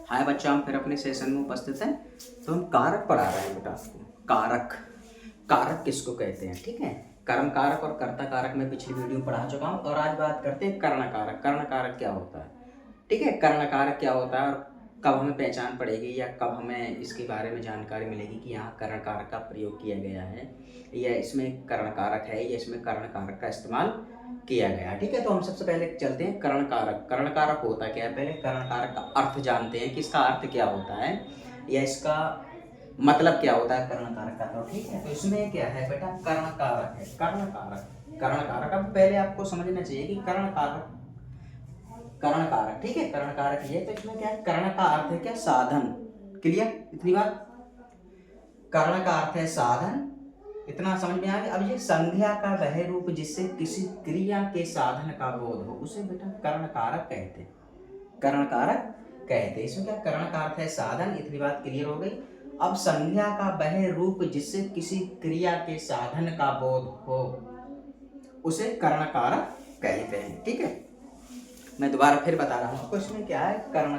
हाय बच्चा, हम फिर अपने सेशन में उपस्थित हैं। तो हम कारक पढ़ा रहे हैं बेटा आपको। कारक, कारक किसको कहते हैं, ठीक है। कर्म कारक और कर्ता कारक में पिछली वीडियो में पढ़ा चुका हूँ। और आज बात करते हैं कर्ण कारक। कर्ण कारक क्या होता है, ठीक है। कर्ण कारक क्या होता है और कब हमें पहचान पड़ेगी या कब हमें इसके बारे में जानकारी मिलेगी कि यहाँ कर्ण कारक का प्रयोग किया गया है या इसमें कर्ण कारक है या इसमें कर्ण कारक का इस्तेमाल किया गया, ठीक है। तो हम सबसे पहले चलते हैं कर्ण कारक। कर्ण कारक होता क्या है, पहले कर्ण कारक का अर्थ जानते हैं कि इसका अर्थ क्या होता है या इसका मतलब क्या होता है कर्ण कारक का। तो ठीक है, तो इसमें क्या है बेटा, कर्ण कारक है। कर्ण कारक, कर्ण कारक। अब पहले आपको समझना चाहिए कि कर्ण कारक, कर्ण कारक, ठीक है। कर्ण कारक ये, तो इसमें क्या है, कर्ण का अर्थ है क्या, साधन। क्लियर, इतनी बात। कर्ण का अर्थ है साधन, इतना समझ में आ गया। अब ये संज्ञा का वह रूप जिससे किसी क्रिया के साधन का बोध हो, उसे बेटा कर्ण कारक कहते हैं। कर्ण कारक कहते हैं। इसमें क्या, कर्ण का अर्थ है साधन, इतनी बात क्लियर हो गई। अब संज्ञा का वह रूप जिससे किसी क्रिया के साधन का बोध हो, उसे कर्ण कारक कहते हैं, ठीक है। मैं दोबारा फिर बता रहा हूँ आपको, इसमें क्या है, कर्ण,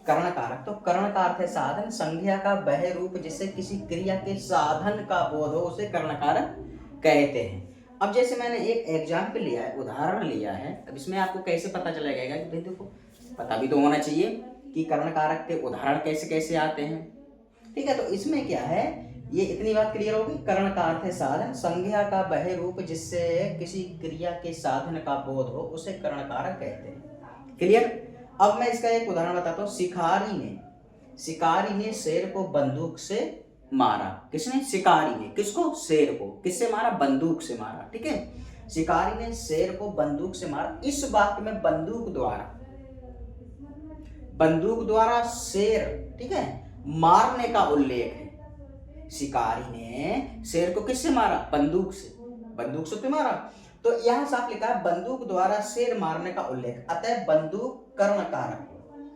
कर्ण कारक। तो कर्ण का अर्थ है साधन, संज्ञा का वह रूप जिससे किसी क्रिया के साधन का बोध हो, उसे कर्ण कारक कहते हैं। अब जैसे मैंने एक एग्जाम्पल लिया है, उदाहरण लिया है। अब इसमें आपको कैसे पता चलेगा कि भाई देखो, पता भी तो होना चाहिए कि कर्ण कारक के उदाहरण कैसे कैसे आते हैं, ठीक है। तो इसमें क्या है, ये इतनी बात क्लियर होगी। कर्ण का अर्थ है साधन, संज्ञा का वह रूप जिससे किसी क्रिया के साधन का बोध हो, उसे कर्ण कारक कहते हैं। क्लियर। अब मैं इसका एक उदाहरण बताता हूँ। शिकारी ने शेर को बंदूक से मारा। किसने, शिकारी ने। किसको, शेर को। किससे मारा, बंदूक से मारा, ठीक है। शिकारी ने शेर को बंदूक से मारा। इस वाक्य में बंदूक द्वारा शेर, ठीक है, मारने का उल्लेख है। शिकारी ने शेर को किससे मारा, बंदूक से तो मारा। तो यहां साफ लिखा है बंदूक द्वारा शेर मारने का उल्लेख, अतः बंदूक कर्ण कारक।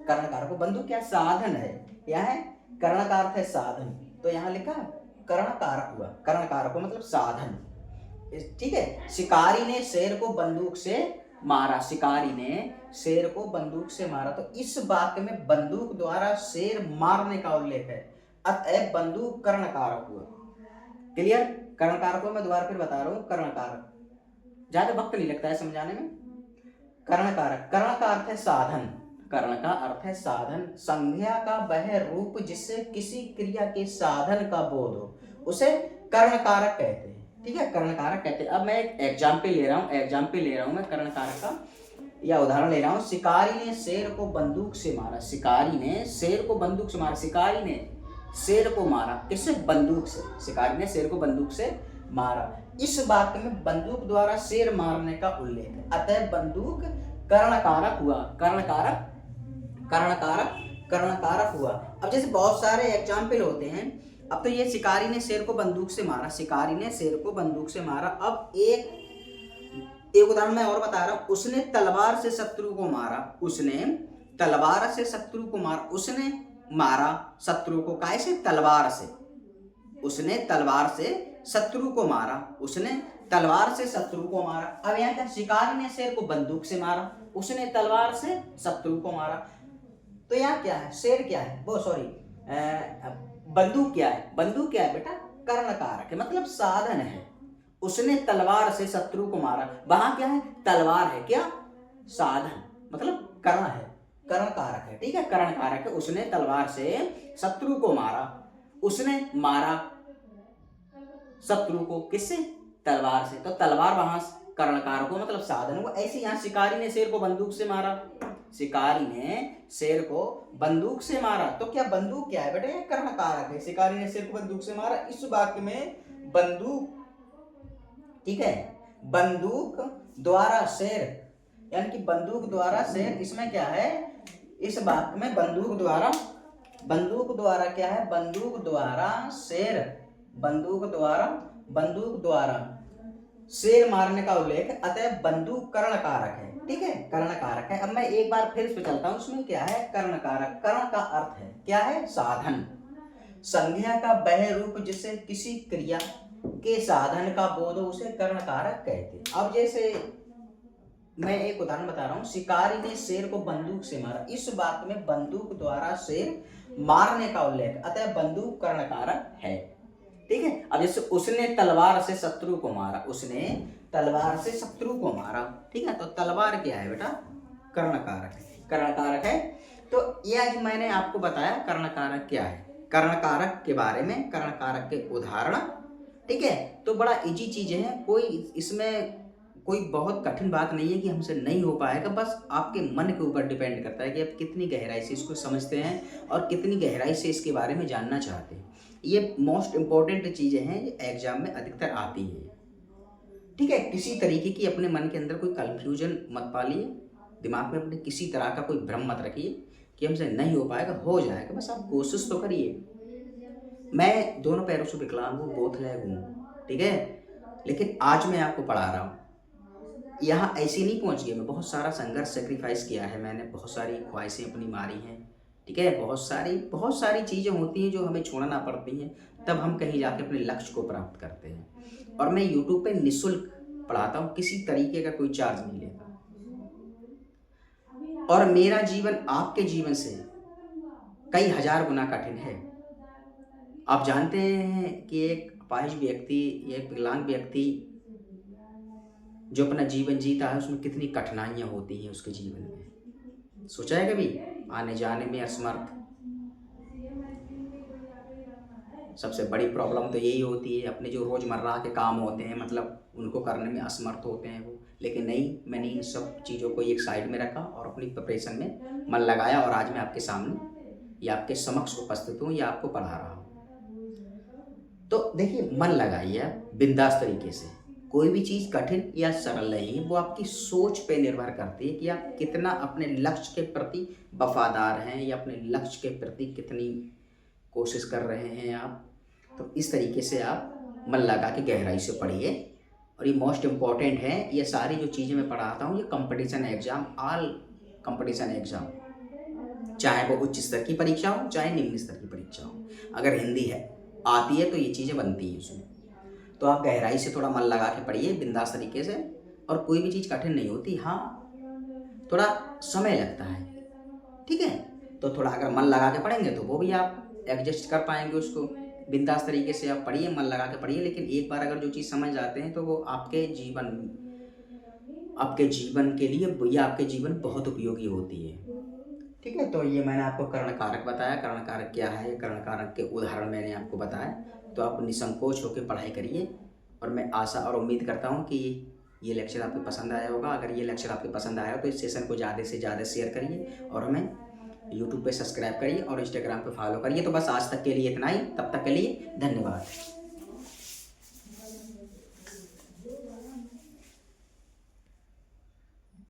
कर्ण कारक को, बंदूक क्या, साधन है। क्या है, कर्ण का अर्थ है साधन, तो यहां लिखा कर्ण कारक हुआ। कर्ण कारक को मतलब साधन, ठीक है। शिकारी ने शेर को बंदूक से मारा। शिकारी ने शेर को बंदूक से मारा, तो इस वाक्य में बंदूक द्वारा शेर मारने का उल्लेख है, अतः बंदूक कर्ण कारक हुआ। क्लियर। कर्ण कारक को मैं दोबारा फिर बता रहा हूं, कर्ण कारक, ज्यादा वक्त नहीं लगता है समझाने में। कर्ण कारक, कर्ण का अर्थ है साधन, कर्ण का अर्थ है साधन, संज्ञा का वह रूप जिससे किसी क्रिया के साधन का बोध हो, उसे कर्ण कारक कहते हैं, ठीक है। कर्ण कारक कहते हैं। अब मैं एक एग्जाम्पल ले रहा हूं मैं कर्ण कारक का, या उदाहरण ले रहा हूं। शिकारी ने शेर को बंदूक से मारा। शिकारी ने शेर को बंदूक से मारा। शिकारी ने शेर को मारा, किससे, बंदूक से। शिकारी ने शेर को बंदूक से मारा। इस वाक्य में बंदूक द्वारा शेर मारने का उल्लेख है, अतः बंदूक कर्ण कारक हुआ। कर्ण कारक हुआ। अब जैसे बहुत सारे एग्जाम्पल होते हैं। अब तो ये शिकारी ने शेर को बंदूक से मारा, शिकारी ने शेर को बंदूक से मारा। अब एक उदाहरण मैं और बता रहा हूं। उसने तलवार से शत्रु को मारा। उसने तलवार से शत्रु को मारा। उसने मारा शत्रु को काय से, तलवार से। उसने तलवार से शत्रु को मारा। उसने तलवार से शत्रु को मारा। अब यहाँ क्या, शिकारी ने शेर को बंदूक से मारा, उसने तलवार से शत्रु को मारा। तो यहाँ क्या है, शेर क्या है, वो सॉरी बंदूक क्या है, बंदूक क्या है बेटा, कर्ण कारक है, मतलब साधन है। उसने तलवार से शत्रु को मारा, वहां क्या है, तलवार है, क्या, साधन, मतलब कर्ण है, कर्ण कारक है, ठीक है, कर्ण कारक है। उसने तलवार से शत्रु को मारा। उसने मारा शत्रु को किससे, तलवार से। तो तलवार वहां कर्ण कारक हो, मतलब साधन हो। ऐसे यहाँ शिकारी ने शेर को बंदूक से मारा। शिकारी ने शेर को बंदूक से मारा। तो क्या, बंदूक क्या है बेटा, ये कर्ण कारक है। शिकारी ने शेर को बंदूक से मारा। इस वाक्य में बंदूक, ठीक है, बंदूक द्वारा शेर, यानी कि बंदूक द्वारा शेर, इसमें क्या है, इस वाक्य में बंदूक द्वारा क्या है, बंदूक द्वारा शेर, बंदूक द्वारा शेर मारने का उल्लेख, अतः बंदूक कर्ण कारक है, ठीक है, कर्ण कारक है। अब मैं एक बार फिर इस पे चलता हूं। उसमें क्या है, कर्ण कारक, कर्ण का अर्थ है क्या है, साधन, संज्ञा का वह रूप जिससे किसी क्रिया के साधन का बोध हो, उसे कर्ण कारक कहते हैं। अब जैसे मैं एक उदाहरण बता रहा हूँ। शिकारी ने शेर को बंदूक से मारा, इस बात में बंदूक द्वारा शेर मारने का उल्लेख, अतः बंदूक कर्ण कारक है। ठीक है। अब जैसे उसने तलवार से शत्रु को मारा, उसने तलवार से शत्रु को मारा, ठीक है, तो तलवार क्या है बेटा, कर्ण कारक है, कर्ण कारक है। तो ये आज मैंने आपको बताया कर्ण कारक क्या है, कर्ण कारक के बारे में, कर्ण कारक के उदाहरण। ठीक है, तो बड़ा इजी चीज है, कोई इसमें कोई बहुत कठिन बात नहीं है कि हमसे नहीं हो पाएगा, बस आपके मन के ऊपर डिपेंड करता है कि आप कितनी गहराई से इसको समझते हैं और कितनी गहराई से इसके बारे में जानना चाहते हैं। ये मोस्ट इम्पॉर्टेंट चीज़ें हैं, ये एग्जाम में अधिकतर आती है। ठीक है, किसी तरीके की अपने मन के अंदर कोई कन्फ्यूजन मत पालिए, दिमाग में अपने किसी तरह का कोई भ्रम मत रखिए कि हमसे नहीं हो पाएगा, हो जाएगा, बस आप कोशिश तो करिए। मैं दोनों पैरों से विकलांग हूँ, बोथ लेग हूँ, ठीक है, लेकिन आज मैं आपको पढ़ा रहा हूँ। यहाँ ऐसे नहीं पहुँच गया, मैं बहुत सारा संघर्ष सेक्रीफाइस किया है मैंने, बहुत सारी ख्वाहिशें अपनी मारी हैं। ठीक है, बहुत सारी चीज़ें होती हैं जो हमें छोड़ना पड़ती हैं, तब हम कहीं जाके अपने लक्ष्य को प्राप्त करते हैं। और मैं यूट्यूब पे निःशुल्क पढ़ाता हूँ, किसी तरीके का कोई चार्ज नहीं लेता। और मेरा जीवन आपके जीवन से कई हजार गुना कठिन है। आप जानते हैं कि एक अपाहिज व्यक्ति, एक विकलांग व्यक्ति जो अपना जीवन जीता है, उसमें कितनी कठिनाइयाँ होती हैं उसके जीवन में, सोचा है कभी? आने जाने में असमर्थ, सबसे बड़ी प्रॉब्लम तो यही होती है। अपने जो रोज़मर्रा के काम होते हैं, मतलब उनको करने में असमर्थ होते हैं वो, लेकिन नहीं, मैंने इन सब चीज़ों को एक साइड में रखा और अपनी प्रिपरेशन में मन लगाया, और आज मैं आपके सामने या आपके समक्ष उपस्थित हूँ या आपको पढ़ा रहा हूँ। तो देखिए, मन लगाइए आप बिंदास तरीके से। कोई भी चीज़ कठिन या सरल नहीं है, वो आपकी सोच पे निर्भर करती है कि आप कितना अपने लक्ष्य के प्रति वफादार हैं या अपने लक्ष्य के प्रति कितनी कोशिश कर रहे हैं आप। तो इस तरीके से आप मन लगा के गहराई से पढ़िए। और ये मोस्ट इम्पॉर्टेंट है, ये सारी जो चीज़ें मैं पढ़ाता हूँ, ये competition exam, all competition exam, चाहे वो उच्च स्तर की परीक्षा हो चाहे निम्न स्तर की परीक्षा हो, अगर हिंदी है आती है तो ये चीज़ें बनती हैं उसमें। तो आप गहराई से थोड़ा मन लगा के पढ़िए बिंदास तरीके से, और कोई भी चीज़ कठिन नहीं होती, हाँ थोड़ा समय लगता है। ठीक है, तो थोड़ा अगर मन लगा के पढ़ेंगे तो वो भी आप एडजस्ट कर पाएंगे उसको। बिंदास तरीके से आप पढ़िए, मन लगा के पढ़िए, लेकिन एक बार अगर जो चीज़ समझ जाते हैं तो वो आपके जीवन के लिए या आपके जीवन बहुत उपयोगी होती है। ठीक है, तो ये मैंने आपको कर्ण कारक बताया, कर्ण कारक क्या है, कर्ण कारक के उदाहरण मैंने आपको बताया। तो आप निसंकोच होकर पढ़ाई करिए, और मैं आशा और उम्मीद करता हूँ कि ये लेक्चर आपको पसंद आया होगा। अगर ये लेक्चर आपको पसंद आया हो तो इस सेशन को ज़्यादा से ज़्यादा शेयर करिए, और हमें यूट्यूब पे सब्सक्राइब करिए और इंस्टाग्राम पे फॉलो करिए। तो बस आज तक के लिए इतना ही, तब तक के लिए धन्यवाद।